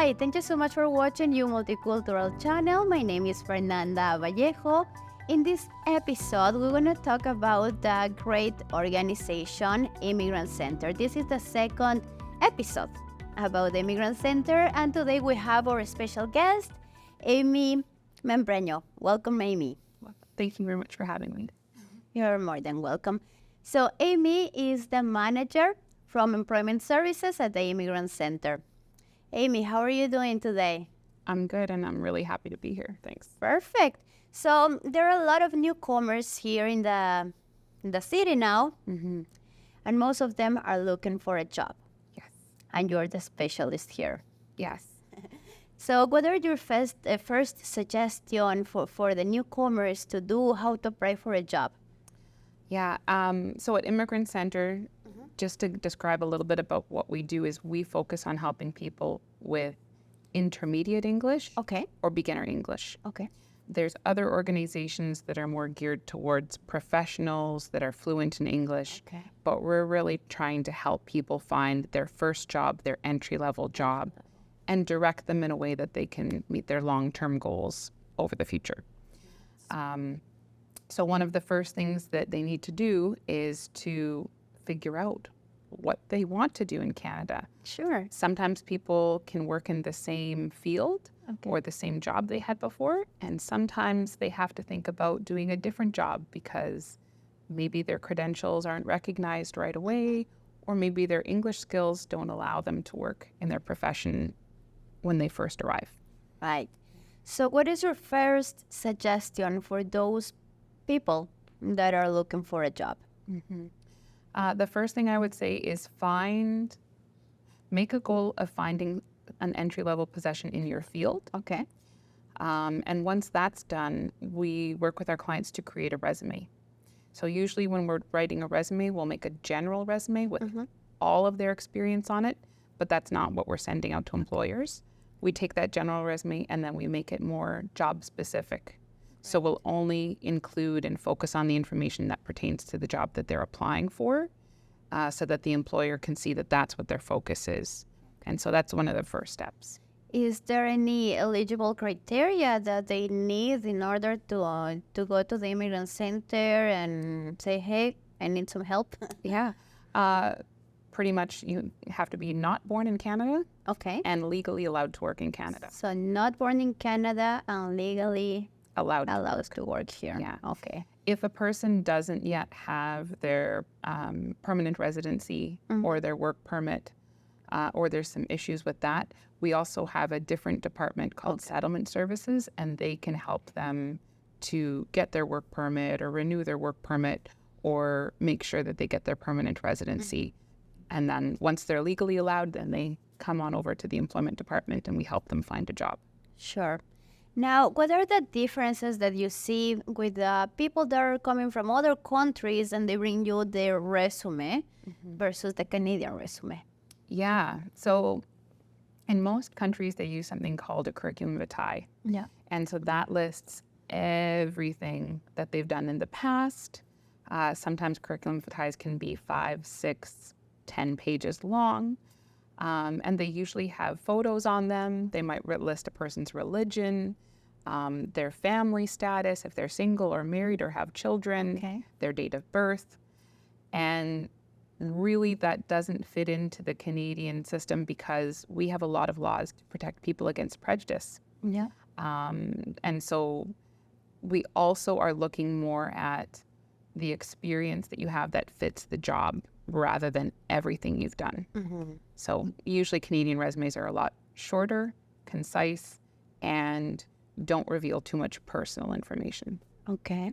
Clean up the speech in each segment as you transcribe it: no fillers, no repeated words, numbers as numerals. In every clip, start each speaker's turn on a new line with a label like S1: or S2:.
S1: Hi, thank you so much for watching your Multicultural channel. My name is Fernanda Vallejo. In this episode, we're going to talk about the great organization, Immigrant Centre. This is the second episode about the Immigrant Centre, and today we have our special guest, Amie Membreño. Welcome, Amie.
S2: Well, thank you very much for having me.
S1: You're more than welcome. So Amie is the manager from Employment Services at the Immigrant Centre. Amie, how are you doing today?
S2: I'm good, and I'm really happy to be here. Thanks.
S1: Perfect. So there are a lot of newcomers here in the city now, and most of them are looking for a job.
S2: Yes.
S1: And you're the specialist here.
S2: Yes.
S1: So what are your first suggestion for the newcomers to do, how to apply for a job?
S2: Yeah. So at Immigrant Centre, just to describe a little bit about what we do is we focus on helping people with intermediate English or beginner English.
S1: Okay.
S2: There's other organizations that are more geared towards professionals that are fluent in English, but we're really trying to help people find their first job, their entry-level job, and direct them in a way that they can meet their long-term goals over the future. So one of the first things that they need to do is to figure out what they want to do in Canada.
S1: Sure.
S2: Sometimes people can work in the same field or the same job they had before, and sometimes they have to think about doing a different job because maybe their credentials aren't recognized right away, or maybe their English skills don't allow them to work in their profession when they first arrive.
S1: Right. So what is your first suggestion for those people that are looking for a job?
S2: The first thing I would say is make a goal of finding an entry-level position in your field.
S1: Okay.
S2: And once that's done, we work with our clients to create a resume. So usually when we're writing a resume, we'll make a general resume with all of their experience on it, but that's not what we're sending out to employers. We take that general resume and then we make it more job-specific. So we'll only include and focus on the information that pertains to the job that they're applying for, so that the employer can see that that's what their focus is. And so that's one of the first steps.
S1: Is there any eligible criteria that they need in order to go to the Immigrant Centre and say, hey, I need some help?
S2: Yeah. Pretty much you have to be not born in Canada and legally allowed to work in Canada.
S1: So not born in Canada and legally
S2: allowed
S1: to work here.
S2: Yeah.
S1: Okay.
S2: If a person doesn't yet have their permanent residency or their work permit, or there's some issues with that, we also have a different department called Settlement Services, and they can help them to get their work permit or renew their work permit or make sure that they get their permanent residency. And then once they're legally allowed, then they come on over to the employment department and we help them find a job.
S1: Sure. Now, what are the differences that you see with the people that are coming from other countries and they bring you their resume versus the Canadian resume?
S2: Yeah. So in most countries, they use something called a curriculum vitae.
S1: Yeah.
S2: And so that lists everything that they've done in the past. Sometimes curriculum vitae can be 5, 6, 10 pages long. And they usually have photos on them. They might list a person's religion, their family status, if they're single or married or have children, their date of birth. And really that doesn't fit into the Canadian system because we have a lot of laws to protect people against prejudice.
S1: Yeah.
S2: And so we also are looking more at the experience that you have that fits the job rather than everything you've done. So usually Canadian resumes are a lot shorter, concise, and don't reveal too much personal information.
S1: Okay.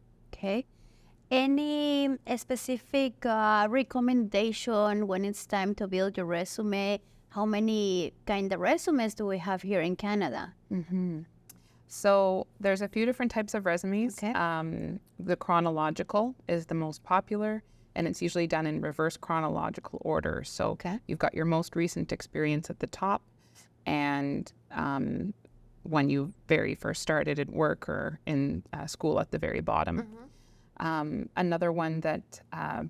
S1: Any specific recommendation when it's time to build your resume? How many kind of resumes do we have here in Canada?
S2: So there's a few different types of resumes. The chronological is the most popular, and it's usually done in reverse chronological order. So you've got your most recent experience at the top, and when you very first started at work or in school at the very bottom. Another one that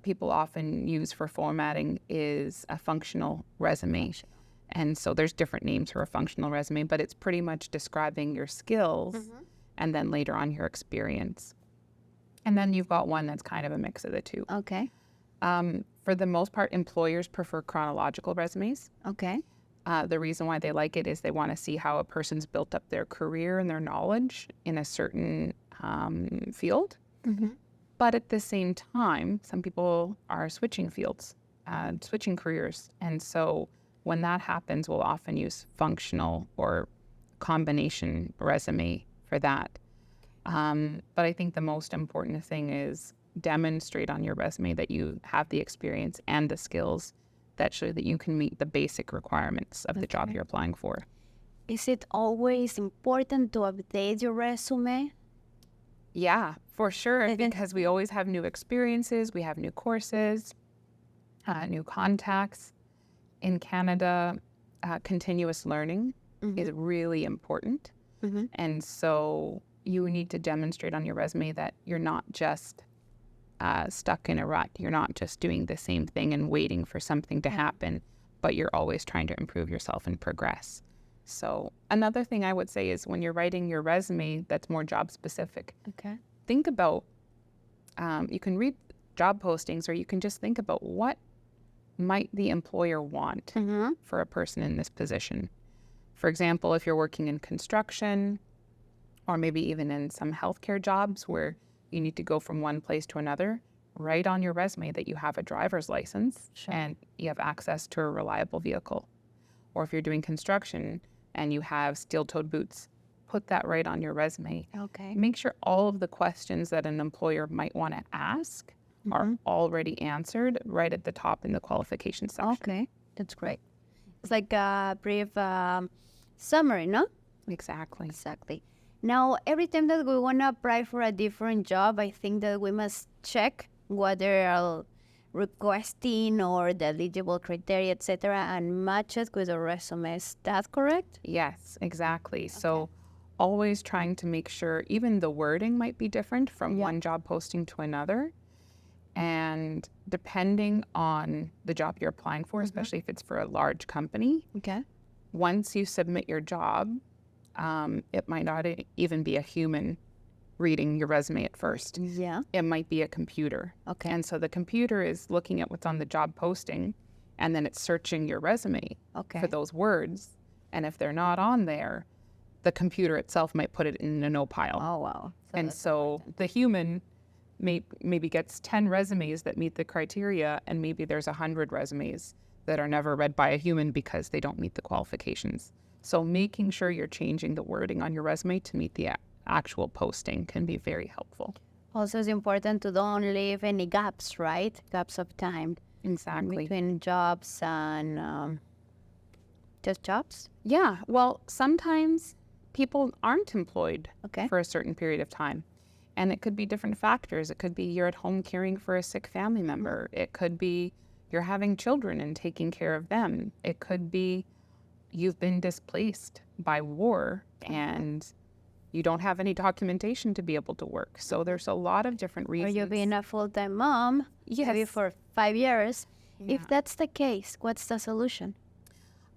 S2: people often use for formatting is a functional resume. And so there's different names for a functional resume, but it's pretty much describing your skills and then later on your experience. And then you've got one that's kind of a mix of the two.
S1: Okay.
S2: For the most part, employers prefer chronological resumes.
S1: Okay.
S2: The reason why they like it is they want to see how a person's built up their career and their knowledge in a certain field. But at the same time, some people are switching fields, switching careers. And so when that happens, we'll often use functional or combination resume for that. But I think the most important thing is demonstrate on your resume that you have the experience and the skills that show that you can meet the basic requirements of the job you're applying for.
S1: Is it always important to update your resume?
S2: Yeah, for sure, because we always have new experiences, we have new courses, new contacts. In Canada, continuous learning is really important. And so you need to demonstrate on your resume that you're not just stuck in a rut. You're not just doing the same thing and waiting for something to happen, but you're always trying to improve yourself and progress. So another thing I would say is when you're writing your resume that's more job specific, think about, you can read job postings or you can just think about what might the employer want for a person in this position. For example, if you're working in construction or maybe even in some healthcare jobs where you need to go from one place to another, write on your resume that you have a driver's license and you have access to a reliable vehicle. Or if you're doing construction and you have steel-toed boots, put that right on your resume. Make sure all of the questions that an employer might want to ask are already answered right at the top in the qualification section.
S1: That's great. It's like a brief summary, no?
S2: Exactly.
S1: Now, every time that we want to apply for a different job, I think that we must check what they are requesting or the eligible criteria, etc., and match it with the resume. Is that correct?
S2: Yes, exactly. So always trying to make sure even the wording might be different from one job posting to another. And depending on the job you're applying for, especially if it's for a large company, once you submit your job, it might not even be a human reading your resume at first. It might be a computer. And so the computer is looking at what's on the job posting, and then it's searching your resume for those words. And if they're not on there, the computer itself might put it in a no pile. And so the human maybe gets 10 resumes that meet the criteria, and maybe there's 100 resumes that are never read by a human because they don't meet the qualifications. So making sure you're changing the wording on your resume to meet the actual posting can be very helpful.
S1: Also, it's important to don't leave any gaps, right? Gaps of time.
S2: Exactly.
S1: Between jobs and just jobs?
S2: Yeah. Well, sometimes people aren't employed for a certain period of time. And it could be different factors. It could be you're at home caring for a sick family member. It could be you're having children and taking care of them. It could be you've been displaced by war and you don't have any documentation to be able to work. So there's a lot of different reasons.
S1: Or you've been a full-time mom maybe for 5 years. If that's the case, what's the solution?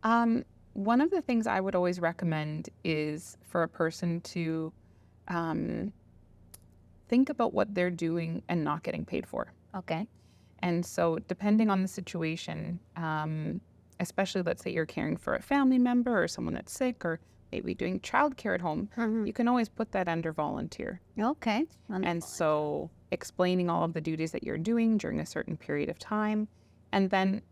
S2: One of the things I would always recommend is for a person to think about what they're doing and not getting paid for. And so depending on the situation, especially let's say you're caring for a family member or someone that's sick or maybe doing childcare at home, you can always put that under volunteer. And so explaining all of the duties that you're doing during a certain period of time, and then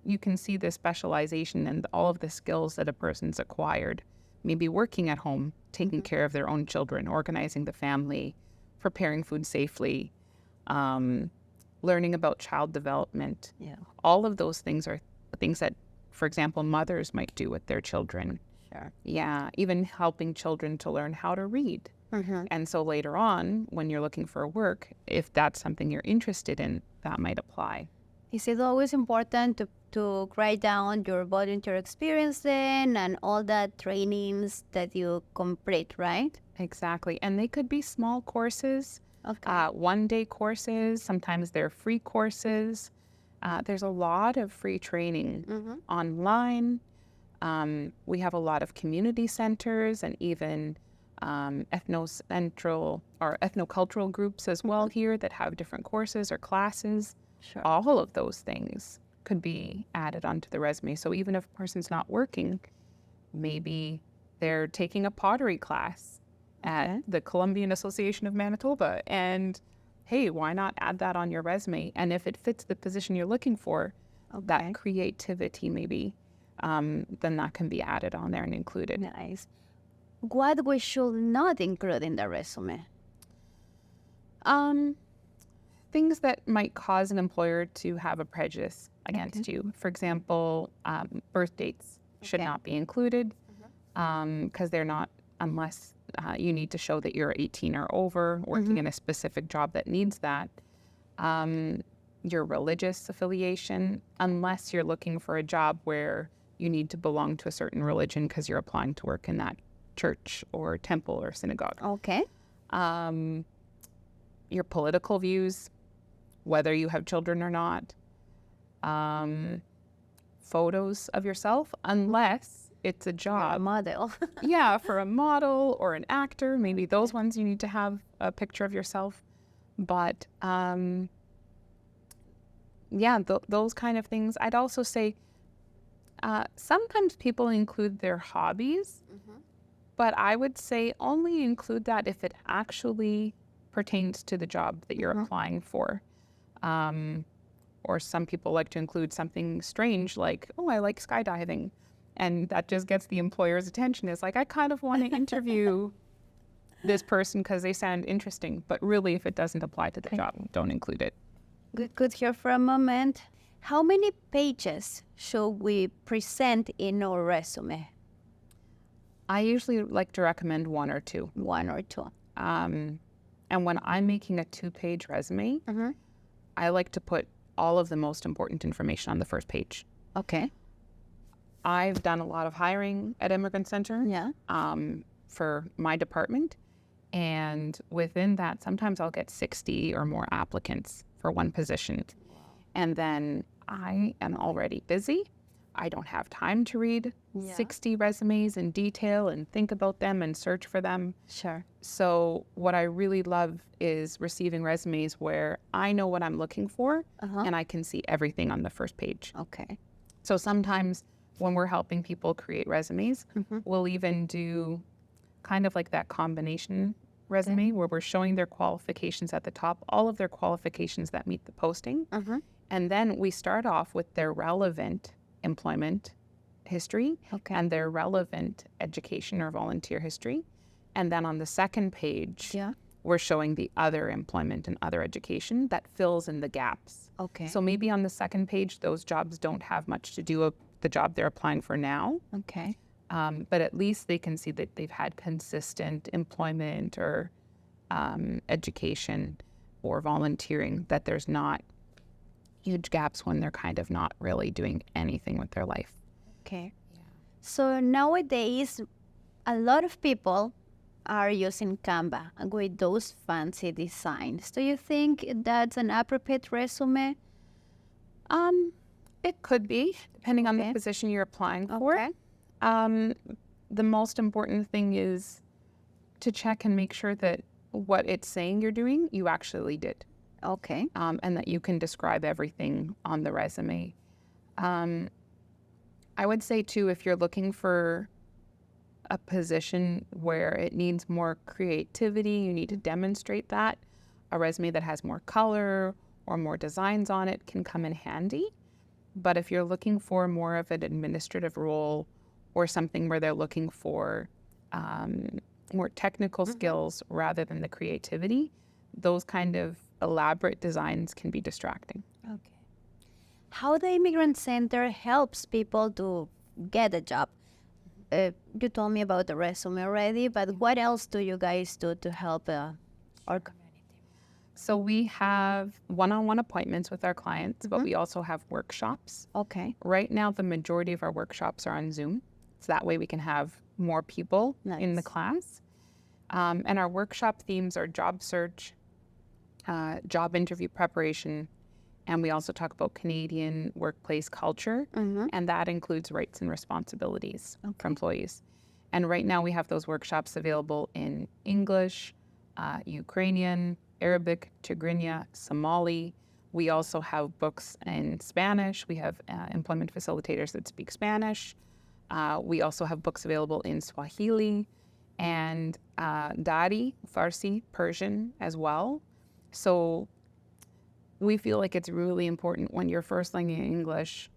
S2: you can see the specialization and all of the skills that a person's acquired, maybe working at home, taking care of their own children, organizing the family, preparing food safely, learning about child development. All of those things are things that, for example, mothers might do with their children. Even helping children to learn how to read. And so later on, when you're looking for work, if that's something you're interested in, that might apply.
S1: Is it always important to write down your volunteer experience then and all the trainings that you complete, right?
S2: Exactly. And they could be small courses, one-day courses. Sometimes they're free courses. There's a lot of free training online. We have a lot of community centers and even ethnocentral or ethnocultural groups as well here that have different courses or classes.
S1: Sure.
S2: All of those things could be added onto the resume. So even if a person's not working, maybe they're taking a pottery class at the Columbian Association of Manitoba. And hey, why not add that on your resume? And if it fits the position you're looking for, that creativity maybe, then that can be added on there and included.
S1: Nice. What we should not include in the resume?
S2: Things that might cause an employer to have a prejudice against you. For example, birth dates should not be included because they're not, unless you need to show that you're 18 or over, working in a specific job that needs that. Your religious affiliation, unless you're looking for a job where you need to belong to a certain religion because you're applying to work in that church or temple or synagogue.
S1: Okay.
S2: Your political views, whether you have children or not. Photos of yourself, unless it's a job.
S1: A model.
S2: Yeah, for a model or an actor, maybe those ones you need to have a picture of yourself. But those kind of things. I'd also say sometimes people include their hobbies, but I would say only include that if it actually pertains to the job that you're applying for. Or some people like to include something strange like, oh, I like skydiving. And that just gets the employer's attention. It's like, I kind of want to interview this person because they sound interesting. But really, if it doesn't apply to the job, don't include it.
S1: Good here for a moment. How many pages should we present in our resume?
S2: I usually like to recommend 1 or 2.
S1: 1 or 2.
S2: And when I'm making a 2-page resume, I like to put all of the most important information on the first page.
S1: Okay.
S2: I've done a lot of hiring at Immigrant Centre for my department. And within that, sometimes I'll get 60 or more applicants for one position. Wow. And then I am already busy. I don't have time to read 60 resumes in detail and think about them and search for them.
S1: Sure.
S2: So what I really love is receiving resumes where I know what I'm looking for and I can see everything on the first page.
S1: Okay.
S2: So sometimes when we're helping people create resumes, we'll even do kind of like that combination resume where we're showing their qualifications at the top, all of their qualifications that meet the posting. And then we start off with their relevant employment history and their relevant education or volunteer history. And then on the second page, we're showing the other employment and other education that fills in the gaps.
S1: Okay.
S2: So maybe on the second page, those jobs don't have much to do with the job they're applying for now.
S1: Okay.
S2: But at least they can see that they've had consistent employment or education or volunteering, that there's not huge gaps when they're kind of not really doing anything with their life.
S1: Okay. Yeah. So nowadays, a lot of people are using Canva with those fancy designs. Do you think that's an appropriate resume?
S2: It could be, depending on the position you're applying for. The most important thing is to check and make sure that what it's saying you're doing, you actually did.
S1: Okay.
S2: And that you can describe everything on the resume. I would say, too, if you're looking for a position where it needs more creativity, you need to demonstrate that. A resume that has more color or more designs on it can come in handy. But if you're looking for more of an administrative role or something where they're looking for more technical skills rather than the creativity, those kind of elaborate designs can be distracting.
S1: Okay. How the Immigrant Center helps people to get a job? You told me about the resume already, but what else do you guys do to help our community?
S2: So we have one-on-one appointments with our clients, but we also have workshops.
S1: Okay.
S2: Right now, the majority of our workshops are on Zoom. So that way we can have more people in the class. And our workshop themes are job search, job interview preparation, And we also talk about Canadian workplace culture, and that includes rights and responsibilities for employees. And right now we have those workshops available in English, Ukrainian, Arabic, Tigrinya, Somali. We also have books in Spanish. We have employment facilitators that speak Spanish. We also have books available in Swahili and Dari, Farsi, Persian as well. So we feel like it's really important when you're first learning English,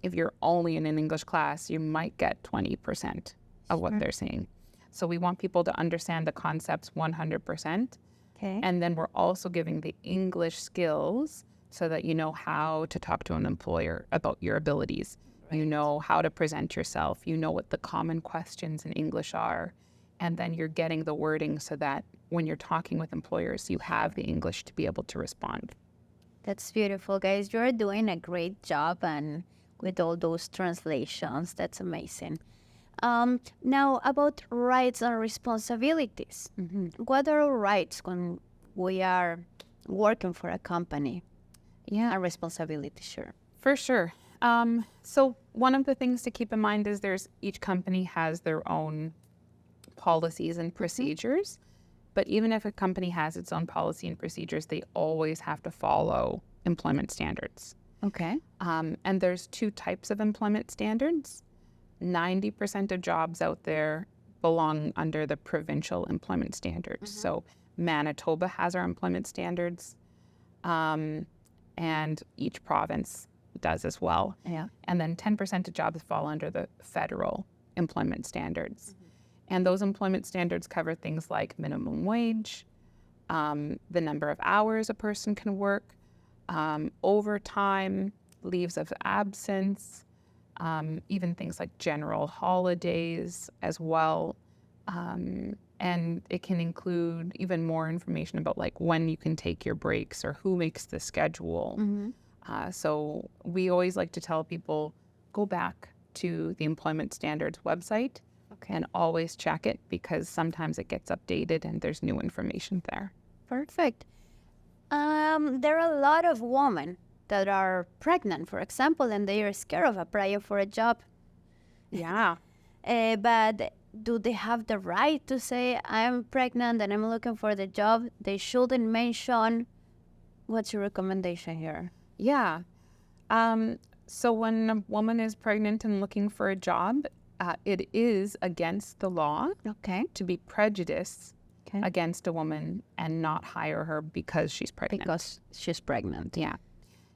S2: if you're only in an English class, you might get 20% of what they're saying. So we want people to understand the concepts 100%.
S1: Okay.
S2: And then we're also giving the English skills so that you know how to talk to an employer about your abilities. Right. You know how to present yourself. You know what the common questions in English are. And then you're getting the wording so that when you're talking with employers, you have the English to be able to respond.
S1: That's beautiful, guys. You're doing a great job and with all those translations. That's amazing. Now, about rights and responsibilities. What are our rights when we are working for a company?
S2: Yeah.
S1: And responsibility, sure.
S2: For sure. So one of the things to keep in mind is each company has their own policies and procedures. But even if a company has its own policy and procedures, they always have to follow employment standards.
S1: Okay.
S2: And there's two types of employment standards. 90% of jobs out there belong under the provincial employment standards. So Manitoba has our employment standards, and each province does as well.
S1: Yeah.
S2: And then 10% of jobs fall under the federal employment standards. And those employment standards cover things like minimum wage, the number of hours a person can work, overtime, leaves of absence, even things like general holidays as well. And it can include even more information about like when you can take your breaks or who makes the schedule. So we always like to tell people, go back to the Employment Standards website and always check it because sometimes it gets updated and there's new information there.
S1: Perfect. There are a lot of women that are pregnant, for example, and they are scared of applying for a job.
S2: Yeah.
S1: But do they have the right to say, I'm pregnant and I'm looking for the job? They shouldn't mention. What's your recommendation here?
S2: Yeah. So when a woman is pregnant and looking for a job, it is against the law to be prejudiced against a woman and not hire her because she's pregnant.
S1: Because she's pregnant.
S2: Yeah.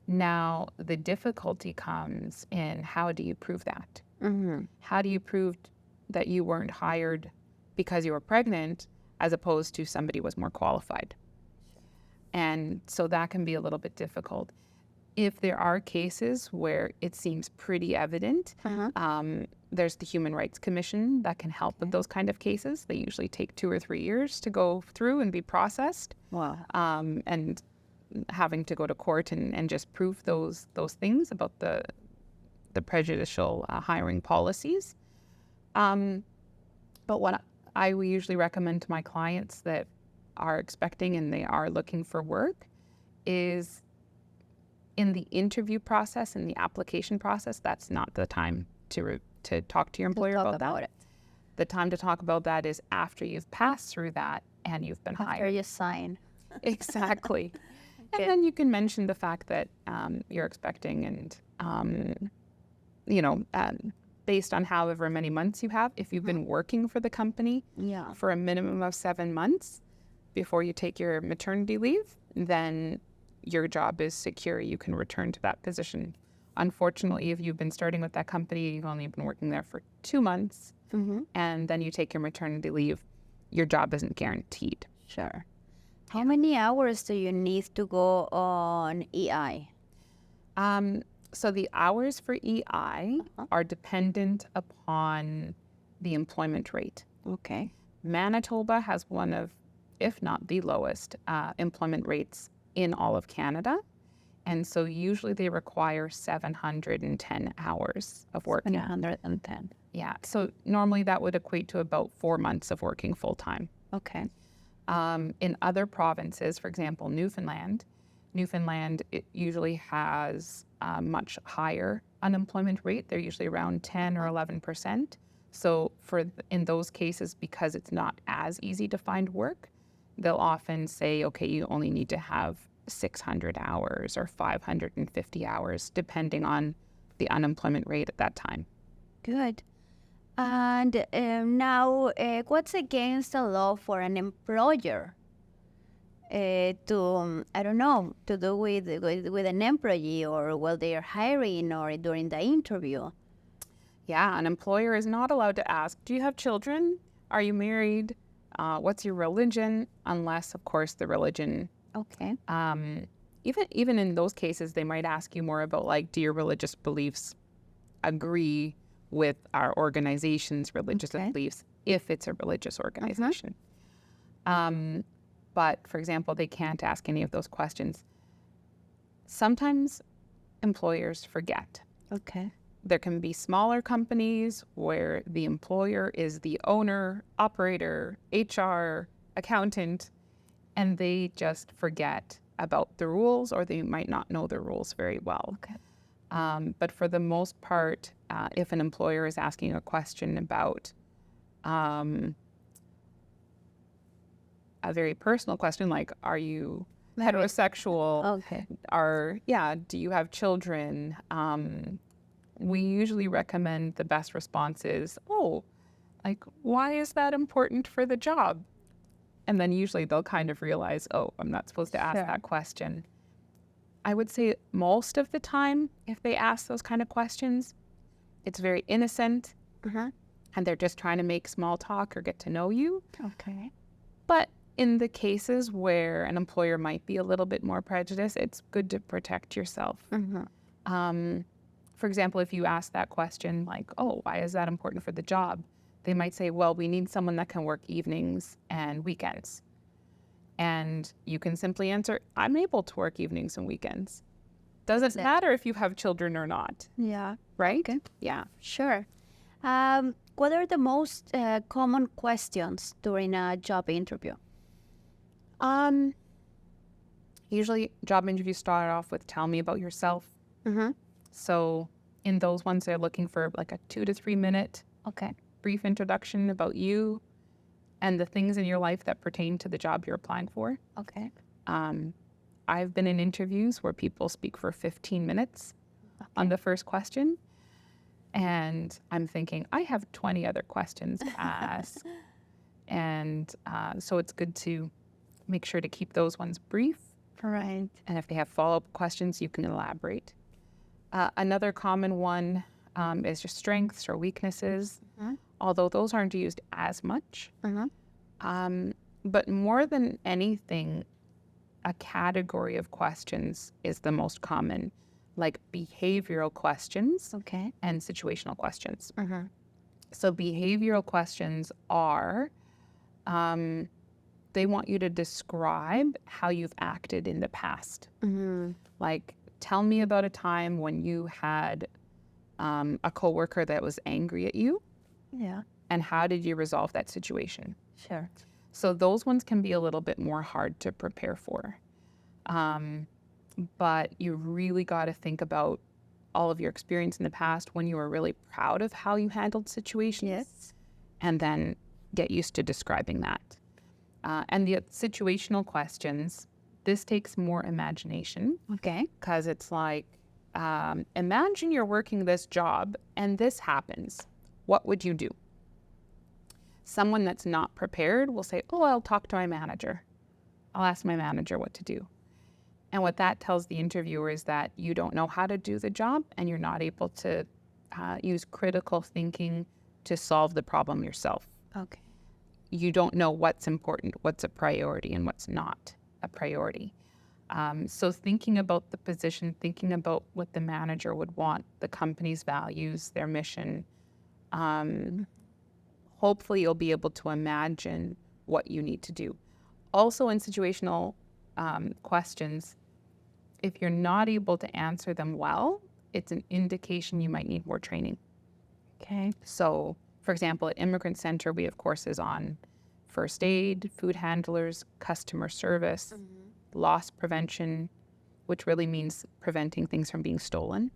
S2: Now, the difficulty comes in how do you prove that? How do you prove that you weren't hired because you were pregnant as opposed to somebody was more qualified? And so that can be a little bit difficult. If there are cases where it seems pretty evident, there's the Human Rights Commission that can help with those kind of cases. They usually take 2 or 3 years to go through and be processed.
S1: Wow.
S2: And having to go to court and just prove those things about the prejudicial hiring policies. But what I usually recommend to my clients that are expecting and they are looking for work is in the interview process and the application process, that's not the time to talk to your employer about
S1: it.
S2: The time to talk about that is after you've passed through that and you've been hired.
S1: After you sign.
S2: Exactly. And then you can mention the fact that you're expecting and, based on however many months you have, if you've been working for the company for a minimum of 7 months before you take your maternity leave, then your job is secure. You can return to that position. Unfortunately, if you've been starting with that company, you've only been working there for 2 months, and then you take your maternity leave, your job isn't guaranteed.
S1: Sure. How many hours do you need to go on EI?
S2: So the hours for EI are dependent upon the employment rate.
S1: Okay.
S2: Manitoba has one of, if not the lowest, employment rates in all of Canada. And so usually they require 710 hours of work.
S1: 710.
S2: Yeah. So normally that would equate to about 4 months of working full time.
S1: Okay.
S2: In other provinces, for example, Newfoundland, Newfoundland, it usually has a much higher unemployment rate. They're usually around 10 or 11%. So in those cases, because it's not as easy to find work, they'll often say, okay, you only need to have 600 hours or 550 hours, depending on the unemployment rate at that time.
S1: Good. And now, what's against the law for an employer to do with an employee, or while they are hiring or during the interview?
S2: Yeah, an employer is not allowed to ask, do you have children? Are you married? What's your religion? Unless, of course, the religion.
S1: Okay.
S2: Even in those cases, they might ask you more about, like, do your religious beliefs agree with our organization's religious beliefs, if it's a religious organization. But, for example, they can't ask any of those questions. Sometimes employers forget.
S1: Okay.
S2: There can be smaller companies where the employer is the owner, operator, HR, accountant, and they just forget about the rules, or they might not know the rules very well.
S1: Okay.
S2: But for the most part, if an employer is asking a question about a very personal question, like, are you heterosexual?
S1: Okay.
S2: Do you have children? We usually recommend the best response is, why is that important for the job? And then usually they'll kind of realize, I'm not supposed to ask that question. I would say most of the time, if they ask those kind of questions, it's very innocent, and they're just trying to make small talk or get to know you.
S1: Okay.
S2: But in the cases where an employer might be a little bit more prejudiced, it's good to protect yourself. For example, if you ask that question, like, why is that important for the job? They might say, well, we need someone that can work evenings and weekends. And you can simply answer, I'm able to work evenings and weekends. Doesn't matter if you have children or not.
S1: Yeah.
S2: Right?
S1: Okay.
S2: Yeah.
S1: Sure. What are the most common questions during a job interview?
S2: Usually job interviews start off with, tell me about yourself. So in those ones, they're looking for like a 2 to 3 minute brief introduction about you and the things in your life that pertain to the job you're applying for.
S1: Okay.
S2: I've been in interviews where people speak for 15 minutes on the first question. And I'm thinking, I have 20 other questions to ask. And so it's good to make sure to keep those ones brief.
S1: Right.
S2: And if they have follow-up questions, you can elaborate. Another common one is just strengths or weaknesses, although those aren't used as much. But more than anything, a category of questions is the most common, like behavioral questions and situational questions. So behavioral questions are, they want you to describe how you've acted in the past. Like, tell me about a time when you had a coworker that was angry at you.
S1: Yeah.
S2: And how did you resolve that situation?
S1: Sure.
S2: So those ones can be a little bit more hard to prepare for. But you really got to think about all of your experience in the past when you were really proud of how you handled situations.
S1: Yes.
S2: And then get used to describing that. And the situational questions, this takes more imagination.
S1: Okay.
S2: Because it's like, imagine you're working this job and this happens. What would you do? Someone that's not prepared will say, I'll talk to my manager. I'll ask my manager what to do. And what that tells the interviewer is that you don't know how to do the job and you're not able to use critical thinking to solve the problem yourself.
S1: Okay.
S2: You don't know what's important, what's a priority, and what's not a priority. So thinking about the position, thinking about what the manager would want, the company's values, their mission, hopefully you'll be able to imagine what you need to do. Also in situational questions, if you're not able to answer them well, it's an indication you might need more training.
S1: Okay.
S2: So, for example, at Immigrant Centre, we have courses on first aid, food handlers, customer service, loss prevention, which really means preventing things from being stolen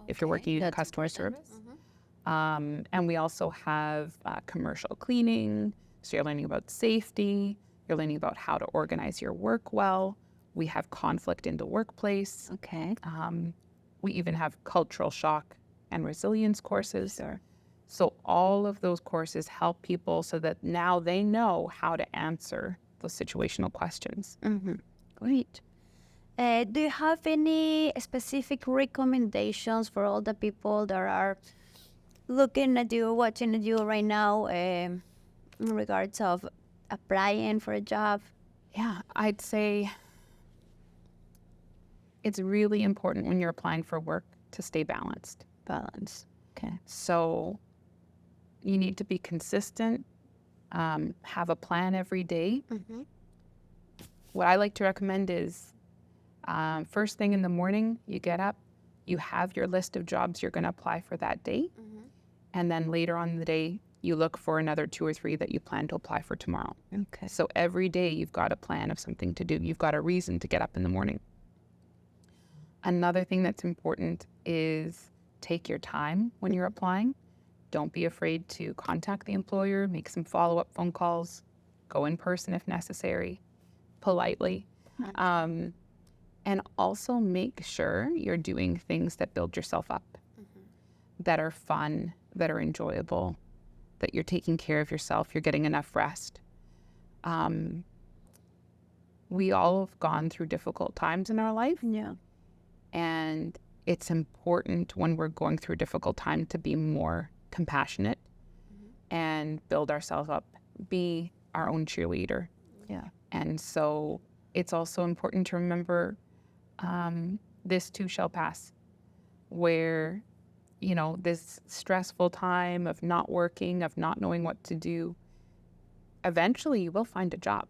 S2: if you're working in
S1: That's
S2: customer
S1: important.
S2: service. And we also have commercial cleaning. So you're learning about safety. You're learning about how to organize your work well. We have conflict in the workplace.
S1: Okay.
S2: We even have cultural shock and resilience courses.
S1: Sure.
S2: So all of those courses help people so that now they know how to answer those situational questions.
S1: Great. Do you have any specific recommendations for all the people that are looking at you, watching at you right now in regards of applying for a job?
S2: Yeah, I'd say it's really important when you're applying for work to stay balanced.
S1: Balance. Okay.
S2: So you need to be consistent, have a plan every day. What I like to recommend is first thing in the morning, you get up, you have your list of jobs you're going to apply for that day. And then later on in the day, you look for another 2 or 3 that you plan to apply for tomorrow.
S1: Okay.
S2: So every day you've got a plan of something to do. You've got a reason to get up in the morning. Another thing that's important is take your time when you're applying. Don't be afraid to contact the employer, make some follow-up phone calls, go in person if necessary, politely. And also make sure you're doing things that build yourself up, that are fun, that are enjoyable, that you're taking care of yourself, you're getting enough rest. We all have gone through difficult times in our life.
S1: Yeah.
S2: And it's important when we're going through a difficult time to be more compassionate and build ourselves up, be our own cheerleader.
S1: Yeah.
S2: And so it's also important to remember this too shall pass, where, this stressful time of not working, of not knowing what to do, eventually you will find a job.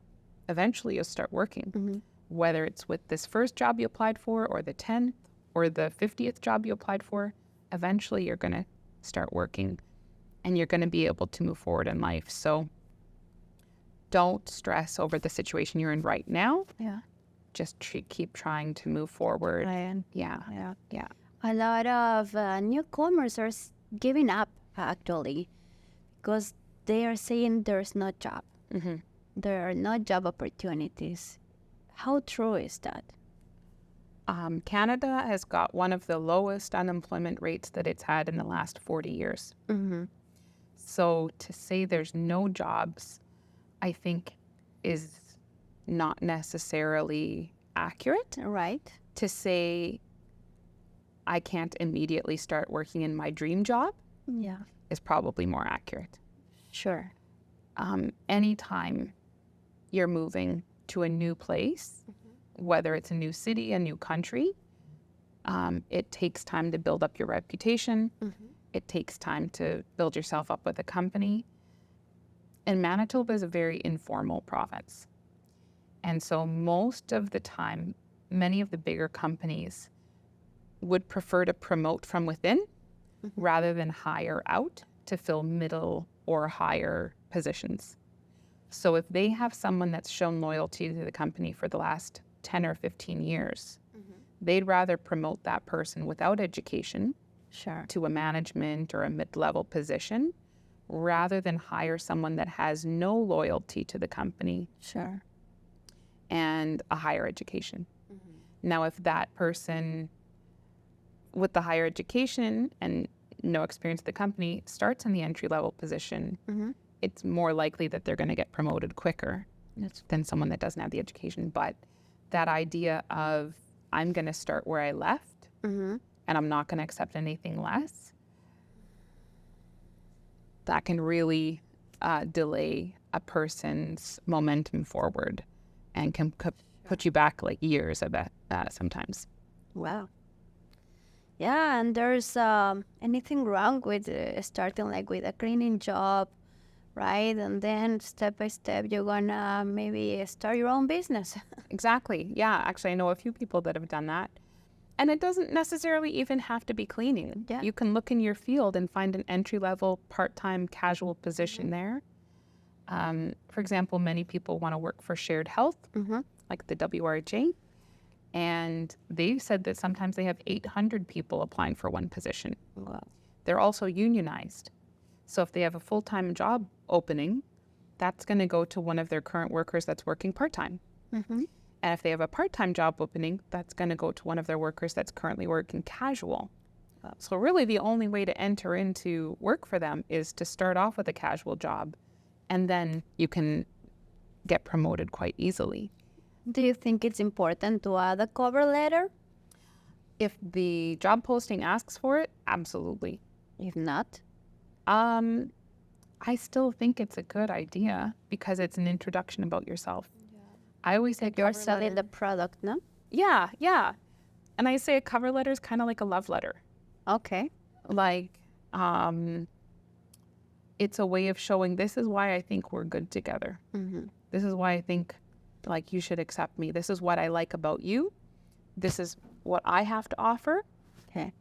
S2: Eventually you'll start working, whether it's with this first job you applied for or the 10th or the 50th job you applied for. Eventually you're going to start working and you're going to be able to move forward in life. So don't stress over the situation you're in right now.
S1: Yeah.
S2: Just keep trying to move forward.
S1: Yeah.
S2: Yeah.
S1: A lot of newcomers are giving up, actually, because they are saying there's no job. There are no job opportunities. How true is that?
S2: Canada has got one of the lowest unemployment rates that it's had in the last 40 years. So to say there's no jobs, I think, is not necessarily accurate.
S1: Right.
S2: To say I can't immediately start working in my dream job
S1: Yeah.
S2: is probably more accurate.
S1: Sure.
S2: Anytime you're moving to a new place, whether it's a new city, a new country, it takes time to build up your reputation. It takes time to build yourself up with a company. And Manitoba is a very informal province. And so most of the time, many of the bigger companies would prefer to promote from within rather than hire out to fill middle or higher positions. So if they have someone that's shown loyalty to the company for the last 10 or 15 years, they'd rather promote that person without education to a management or a mid-level position rather than hire someone that has no loyalty to the company and a higher education. Now, if that person with the higher education and no experience at the company starts in the entry-level position, it's more likely that they're going to get promoted quicker than someone that doesn't have the education. But that idea of I'm going to start where I left and I'm not going to accept anything less, that can really delay a person's momentum forward and can put you back like years, I bet, sometimes.
S1: Wow. Yeah, and there's anything wrong with starting like with a cleaning job, right? And then step by step, you're gonna maybe start your own business.
S2: Exactly. Yeah, actually, I know a few people that have done that. And it doesn't necessarily even have to be cleaning.
S1: Yeah.
S2: You can look in your field and find an entry-level, part-time, casual position there. For example, many people want to work for shared health, like the WRJ. And they said that sometimes they have 800 people applying for one position.
S1: Wow.
S2: They're also unionized. So if they have a full-time job opening, that's going to go to one of their current workers that's working part-time.
S1: Mm-hmm.
S2: And if they have a part-time job opening, that's going to go to one of their workers that's currently working casual.
S1: Wow.
S2: So really the only way to enter into work for them is to start off with a casual job, and then you can get promoted quite easily.
S1: Do you think it's important to add a cover letter?
S2: If the job posting asks for it, absolutely.
S1: If not?
S2: I still think it's a good idea because it's an introduction about yourself. Yeah. I always say
S1: you're selling the product, no?
S2: Yeah. And I say a cover letter is kind of like a love letter.
S1: Okay.
S2: Like, it's a way of showing this is why I think we're good together.
S1: Mm-hmm.
S2: This is why I think, like, you should accept me. This is what I like about you. This is what I have to offer.
S1: Okay.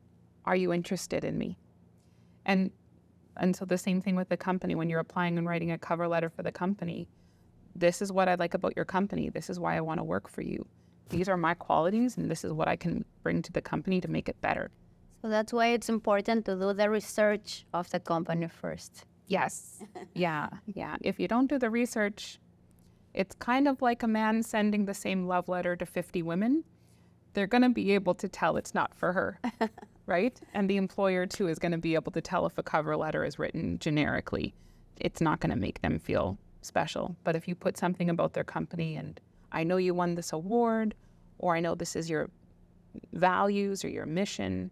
S2: Are you interested in me? And so the same thing with the company. When you're applying and writing a cover letter for the company, this is what I like about your company. This is why I want to work for you. These are my qualities, and this is what I can bring to the company to make it better.
S1: So that's why it's important to do the research of the company first.
S2: Yes. Yeah. If you don't do the research, it's kind of like a man sending the same love letter to 50 women. They're going to be able to tell it's not for her, right? And the employer, too, is going to be able to tell if a cover letter is written generically. It's not going to make them feel special. But if you put something about their company and I know you won this award, or I know this is your values or your mission,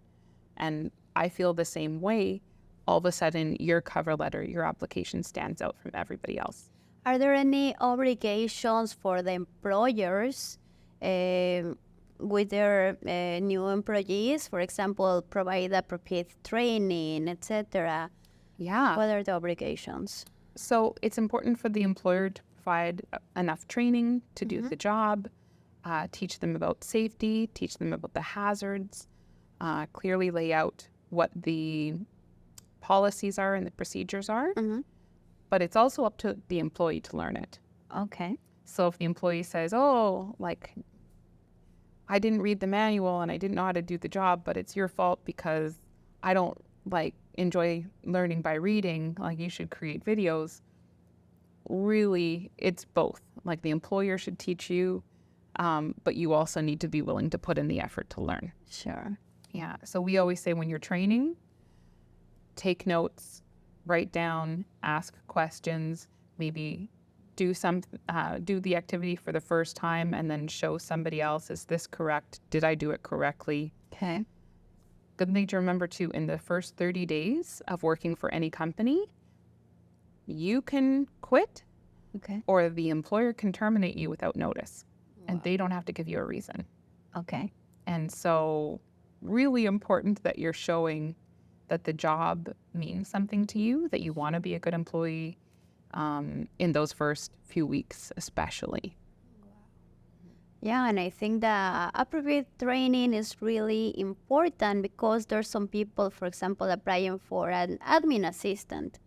S2: and I feel the same way, all of a sudden your cover letter, your application stands out from everybody else.
S1: Are there any obligations for the employers with their new employees? For example, provide appropriate training, etc.
S2: Yeah.
S1: What are the obligations?
S2: So it's important for the employer to provide enough training to do the job, teach them about safety, teach them about the hazards, clearly lay out what the policies are and the procedures are. But it's also up to the employee to learn it.
S1: Okay.
S2: So if the employee says, oh, like, I didn't read the manual and I didn't know how to do the job, but it's your fault because I don't, like, enjoy learning by reading, like, you should create videos. Really, it's both. Like, the employer should teach you, but you also need to be willing to put in the effort to learn.
S1: Sure.
S2: Yeah. So we always say when you're training, take notes, write down, ask questions, maybe do the activity for the first time and then show somebody else, is this correct? Did I do it correctly?
S1: Okay.
S2: Good thing to remember too, in the first 30 days of working for any company, you can quit,
S1: okay,
S2: or the employer can terminate you without notice. Wow. And they don't have to give you a reason.
S1: Okay.
S2: And so really important that you're showing that the job means something to you, that you want to be a good employee in those first few weeks especially.
S1: Yeah, and I think that appropriate training is really important because there's some people, for example, applying for an admin assistant.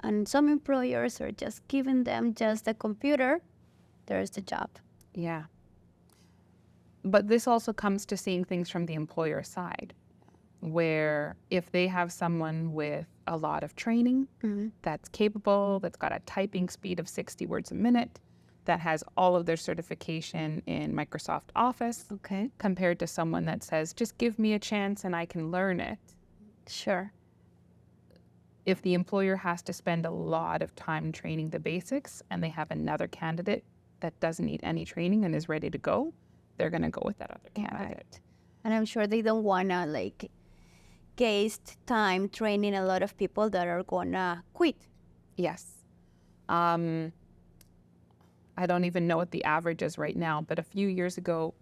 S1: And some employers are just giving them just a computer. There's the job.
S2: Yeah. But this also comes to seeing things from the employer side, where if they have someone with a lot of training that's capable, that's got a typing speed of 60 words a minute, that has all of their certification in Microsoft Office,
S1: okay,
S2: compared to someone that says, just give me a chance and I can learn it.
S1: Sure.
S2: If the employer has to spend a lot of time training the basics and they have another candidate that doesn't need any training and is ready to go, they're going to go with that other candidate.
S1: Right. And I'm sure they don't want to like waste time training a lot of people that are going to quit.
S2: Yes. I don't even know what the average is right now, but a few years ago,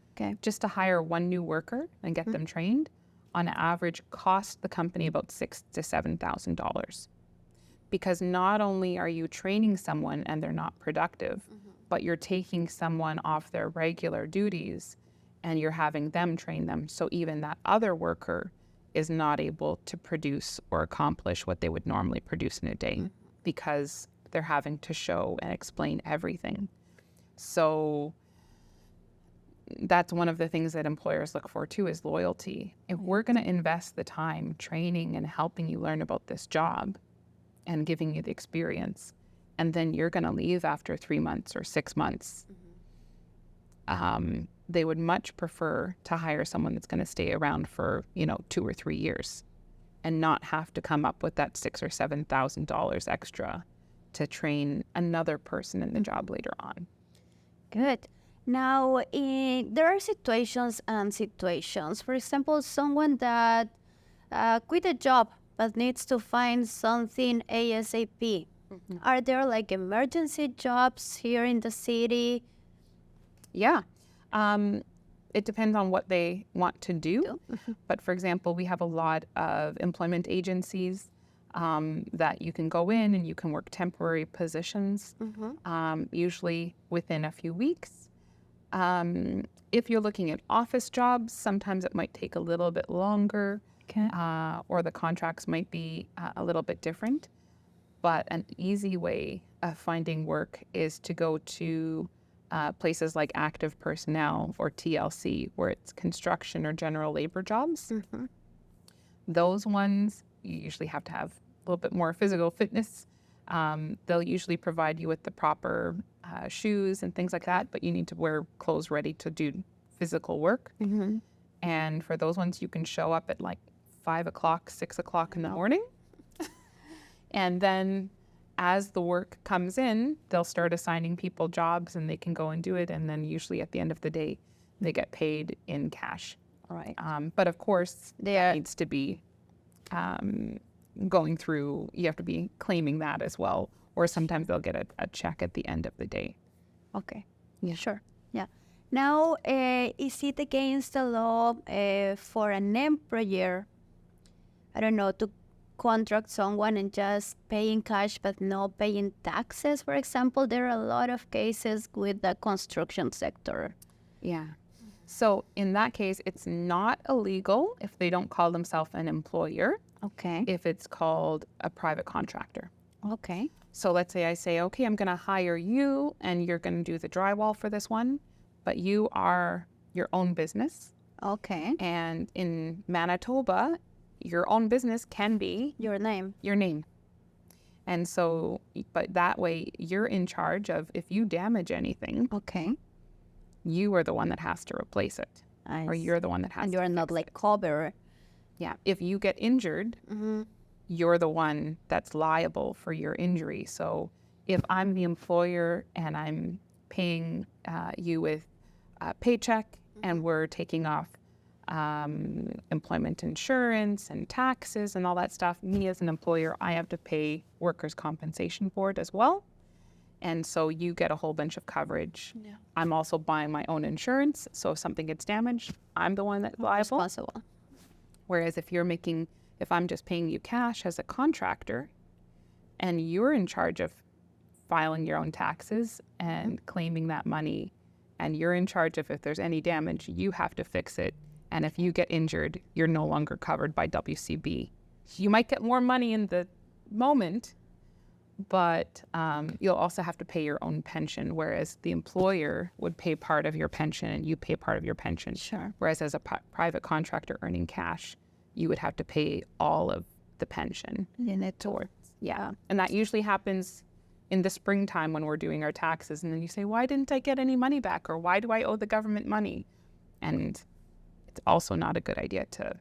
S2: just to hire one new worker and get them trained, on average, cost the company about $6,000 to $7,000. Because not only are you training someone and they're not productive, but you're taking someone off their regular duties and you're having them train them. So even that other worker is not able to produce or accomplish what they would normally produce in a day because they're having to show and explain everything. So that's one of the things that employers look for too, is loyalty. If we're going to invest the time training and helping you learn about this job and giving you the experience, and then you're going to leave after 3 months or 6 months, they would much prefer to hire someone that's going to stay around for, 2 or 3 years and not have to come up with that $6,000 or $7,000 extra to train another person in the job later on.
S1: Good. Now, there are situations and situations. For example, someone that quit a job but needs to find something ASAP. Are there like emergency jobs here in the city?
S2: Yeah. It depends on what they want to do. But for example, we have a lot of employment agencies that you can go in and you can work temporary positions, usually within a few weeks. If you're looking at office jobs, sometimes it might take a little bit longer, or the contracts might be a little bit different. But an easy way of finding work is to go to places like Active Personnel or TLC, where it's construction or general labor jobs. Those ones, you usually have to have a little bit more physical fitness. They'll usually provide you with the proper shoes and things like that, but you need to wear clothes ready to do physical work. And for those ones, you can show up at like 5 o'clock, 6 o'clock in the morning. And then as the work comes in, they'll start assigning people jobs and they can go and do it. And then usually at the end of the day, they get paid in cash.
S1: Right.
S2: But of course, that needs to be going through, you have to be claiming that as well. Or sometimes they'll get a check at the end of the day.
S1: Okay. Yeah. Sure. Yeah. Now, is it against the law for an employer, I don't know, to contract someone and just paying cash but not paying taxes, for example? There are a lot of cases with the construction sector.
S2: Yeah. So in that case, it's not illegal if they don't call themselves an employer.
S1: Okay.
S2: If it's called a private contractor.
S1: Okay.
S2: So let's say I say, okay, I'm going to hire you and you're going to do the drywall for this one, but you are your own business.
S1: Okay.
S2: And in Manitoba, your own business can be
S1: Your name.
S2: your name. And so, but that way you're in charge of, if you damage anything,
S1: Okay.
S2: you are the one that has to replace it. Or you're the one that has
S1: And
S2: to
S1: you're not
S2: fix
S1: like
S2: it.
S1: cover.
S2: Yeah. If you get injured, you're the one that's liable for your injury. So if I'm the employer and I'm paying you with a paycheck and we're taking off employment insurance and taxes and all that stuff, me as an employer, I have to pay Workers' Compensation Board as well. And so you get a whole bunch of coverage.
S1: Yeah.
S2: I'm also buying my own insurance. So if something gets damaged, I'm the one that's liable.
S1: Responsible.
S2: Whereas if I'm just paying you cash as a contractor and you're in charge of filing your own taxes and claiming that money, and you're in charge of, if there's any damage, you have to fix it. And if you get injured, you're no longer covered by WCB. You might get more money in the moment, but you'll also have to pay your own pension, whereas the employer would pay part of your pension and you pay part of your pension.
S1: Sure.
S2: Whereas as a private contractor earning cash, you would have to pay all of the pension. Yeah. And that usually happens in the springtime when we're doing our taxes. And then you say, why didn't I get any money back? Or why do I owe the government money? And it's also not a good idea to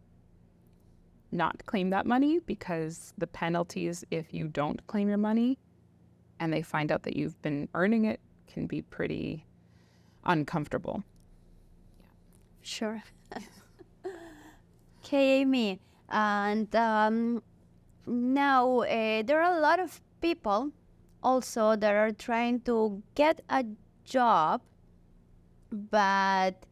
S2: not claim that money, because the penalties if you don't claim your money and they find out that you've been earning it can be pretty uncomfortable.
S1: Sure. Okay, Amie. And now there are a lot of people also that are trying to get a job, but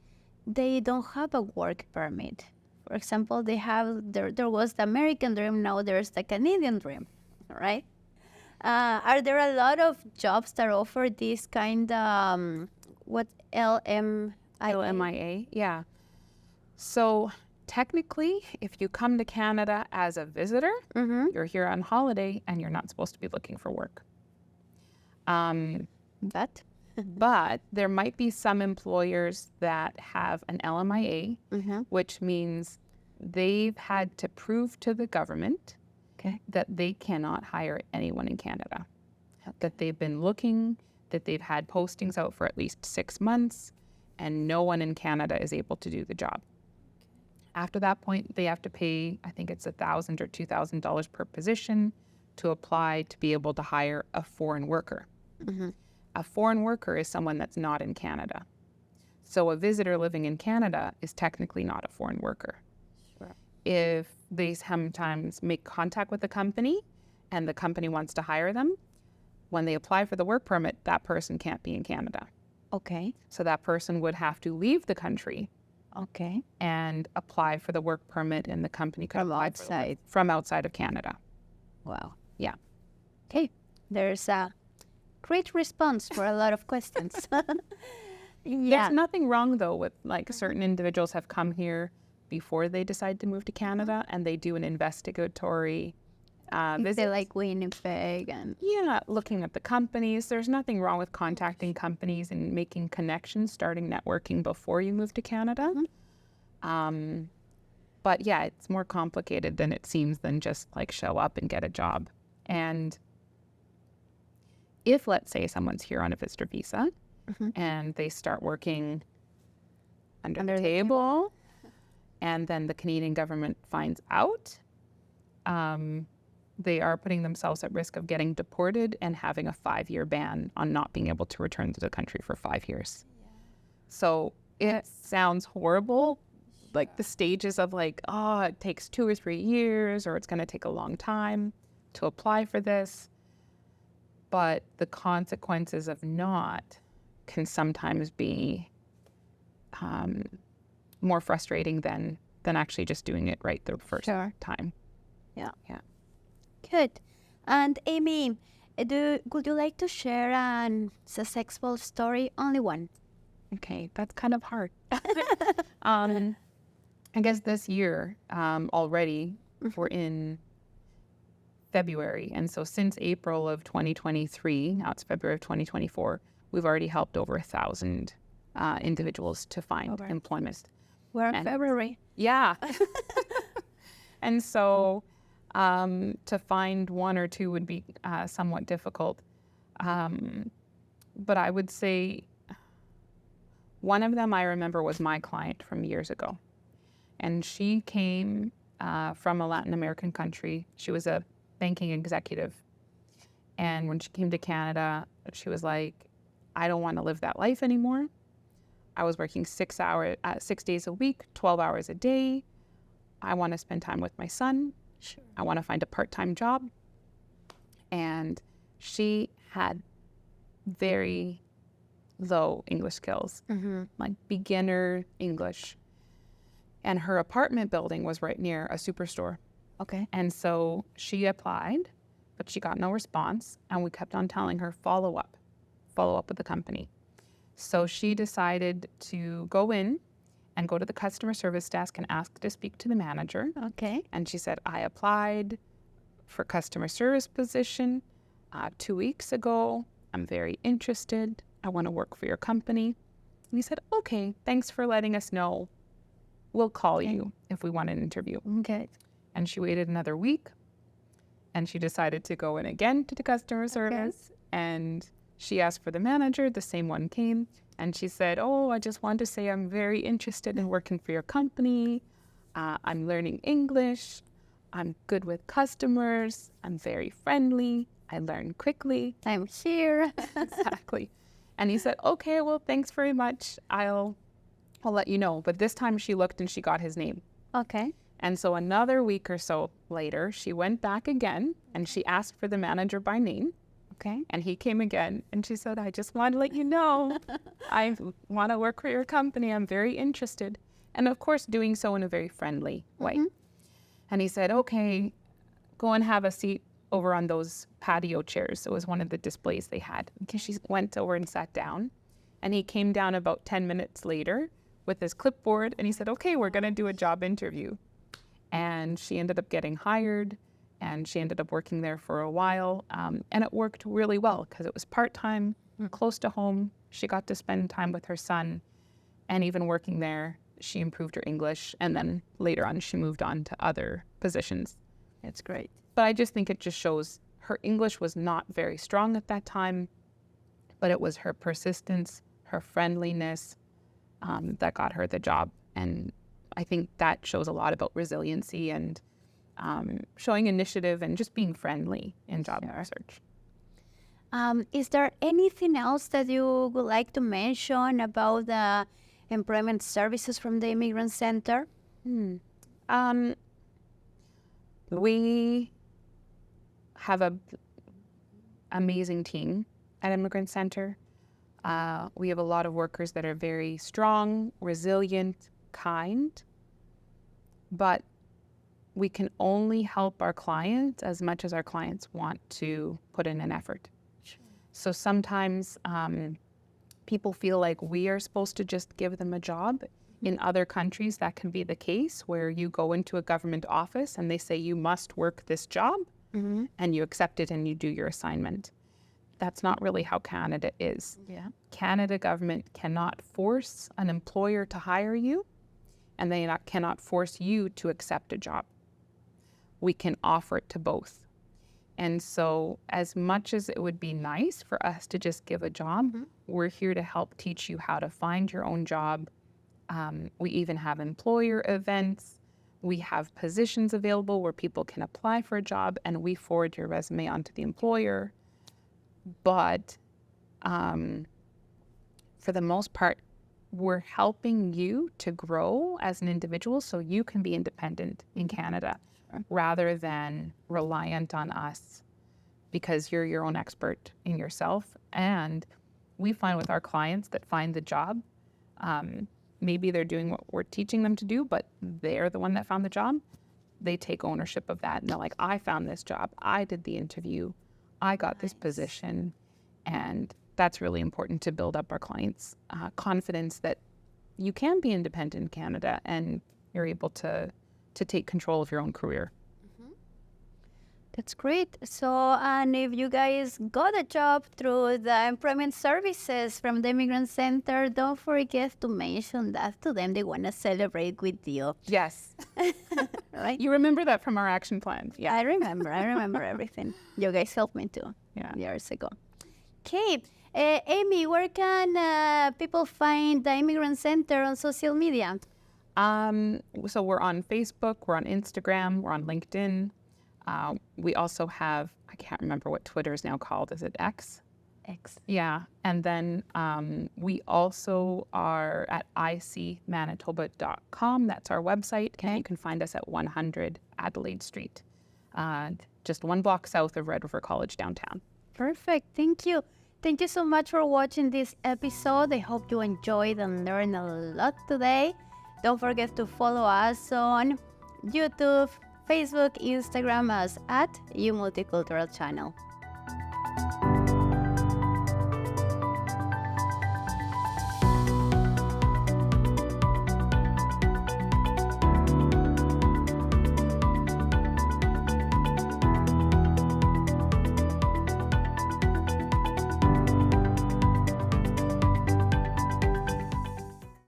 S1: they don't have a work permit. For example, they have there was the American dream, now there's the Canadian dream, right? Are there a lot of jobs that offer this kind of what
S2: LMIA? Yeah. So technically, if you come to Canada as a visitor, you're here on holiday and you're not supposed to be looking for work.
S1: But
S2: But there might be some employers that have an LMIA, which means they've had to prove to the government that they cannot hire anyone in Canada. That they've been looking, that they've had postings out for at least 6 months, and no one in Canada is able to do the job. After that point, they have to pay, I think it's $1,000 or $2,000 per position to apply to be able to hire a foreign worker. A foreign worker is someone that's not in Canada. So a visitor living in Canada is technically not a foreign worker.
S1: Sure.
S2: If they sometimes make contact with the company and the company wants to hire them, when they apply for the work permit, that person can't be in Canada.
S1: Okay.
S2: So that person would have to leave the country and apply for the work permit, and the company could apply
S1: outside.
S2: From outside of Canada.
S1: Wow.
S2: Yeah.
S1: Okay. There's a great response for a lot of questions.
S2: There's nothing wrong, though, with like certain individuals have come here before they decide to move to Canada, and they do an investigatory visit.
S1: They like Winnipeg and...
S2: Yeah, looking at the companies. There's nothing wrong with contacting companies and making connections, starting networking before you move to Canada. But yeah, it's more complicated than it seems than just like show up and get a job. And if, let's say, someone's here on a visitor visa and they start working under the table, and then the Canadian government finds out, they are putting themselves at risk of getting deported and having a 5-year ban on not being able to return to the country for 5 years. So it sounds horrible, like the stages of like, oh, it takes 2 or 3 years, or it's going to take a long time to apply for this. But the consequences of not can sometimes be more frustrating than actually just doing it right the first time.
S1: Yeah.
S2: Yeah.
S1: Good. And Amie, would you like to share a successful story? Only one.
S2: Okay, that's kind of hard. I guess this year already we're in February. And so since April of 2023, now it's February of 2024, we've already helped over 1,000 individuals to find employment.
S1: We're in February.
S2: Yeah. And so to find one or two would be somewhat difficult. But I would say one of them I remember was my client from years ago. And she came from a Latin American country. She was a banking executive. And when she came to Canada, she was like, I don't want to live that life anymore. I was working 6 days a week, 12 hours a day. I want to spend time with my son.
S1: Sure.
S2: I want to find a part-time job. And she had very low English skills, like beginner English. And her apartment building was right near a superstore.
S1: Okay.
S2: And so she applied, but she got no response. And we kept on telling her, follow up with the company. So she decided to go in and go to the customer service desk and ask to speak to the manager.
S1: Okay.
S2: And she said, I applied for customer service position 2 weeks ago. I'm very interested. I want to work for your company. And he said, okay, thanks for letting us know. We'll call you if we want an interview.
S1: Okay.
S2: And she waited another week, and she decided to go in again to the customer service. And she asked for the manager. The same one came. And she said, oh, I just want to say I'm very interested in working for your company. I'm learning English. I'm good with customers. I'm very friendly. I learn quickly.
S1: I'm here.
S2: Exactly. And he said, okay, well, thanks very much. I'll let you know. But this time she looked and she got his name.
S1: Okay.
S2: And so another week or so later, she went back again and she asked for the manager by name.
S1: Okay.
S2: And he came again and she said, I just want to let you know, I want to work for your company. I'm very interested. And of course, doing so in a very friendly way. And he said, okay, go and have a seat over on those patio chairs. It was one of the displays they had. Okay, she went over and sat down. And he came down about 10 minutes later with his clipboard. And he said, okay, we're going to do a job interview. And she ended up getting hired. And she ended up working there for a while. And it worked really well because it was part-time, close to home. She got to spend time with her son, and even working there, she improved her English, and then later on, she moved on to other positions.
S1: That's great.
S2: But I just think it just shows her English was not very strong at that time, but it was her persistence, her friendliness that got her the job. And I think that shows a lot about resiliency and showing initiative and just being friendly in job search.
S1: Is there anything else that you would like to mention about the employment services from the Immigrant Center?
S2: We have an amazing team at Immigrant Center. We have a lot of workers that are very strong, resilient, kind, but we can only help our clients as much as our clients want to put in an effort. Sure. So sometimes people feel like we are supposed to just give them a job. In other countries, that can be the case where you go into a government office and they say you must work this job, and you accept it and you do your assignment. That's not really how Canada is.
S1: Yeah.
S2: Canada government cannot force an employer to hire you, and they cannot force you to accept a job. We can offer it to both. And so as much as it would be nice for us to just give a job, we're here to help teach you how to find your own job. We even have employer events. We have positions available where people can apply for a job, and we forward your resume onto the employer. But for the most part, we're helping you to grow as an individual so you can be independent in Canada rather than reliant on us because you're your own expert in yourself. And we find with our clients that find the job, maybe they're doing what we're teaching them to do, but they're the one that found the job. They take ownership of that and they're like, I found this job. I did the interview. I got this position. And that's really important to build up our clients' confidence that you can be independent in Canada and you're able to take control of your own career.
S1: That's great. So, and if you guys got a job through the employment services from the Immigrant Center, don't forget to mention that to them. They want to celebrate with you.
S2: Yes.
S1: Right?
S2: You remember that from our action plan. Yeah.
S1: I remember everything. You guys helped me too.
S2: Yeah.
S1: Years ago. Okay. Amie, where can people find the Immigrant Center on social media?
S2: So we're on Facebook, we're on Instagram, we're on LinkedIn. We also have, I can't remember what Twitter is now called. Is it X?
S1: X.
S2: Yeah. And then we also are at icmanitoba.com. That's our website. Okay. And you can find us at 100 Adelaide Street, just one block south of Red River College downtown.
S1: Perfect. Thank you. Thank you so much for watching this episode. I hope you enjoyed and learned a lot today. Don't forget to follow us on YouTube, Facebook, Instagram as @Multicultural channel.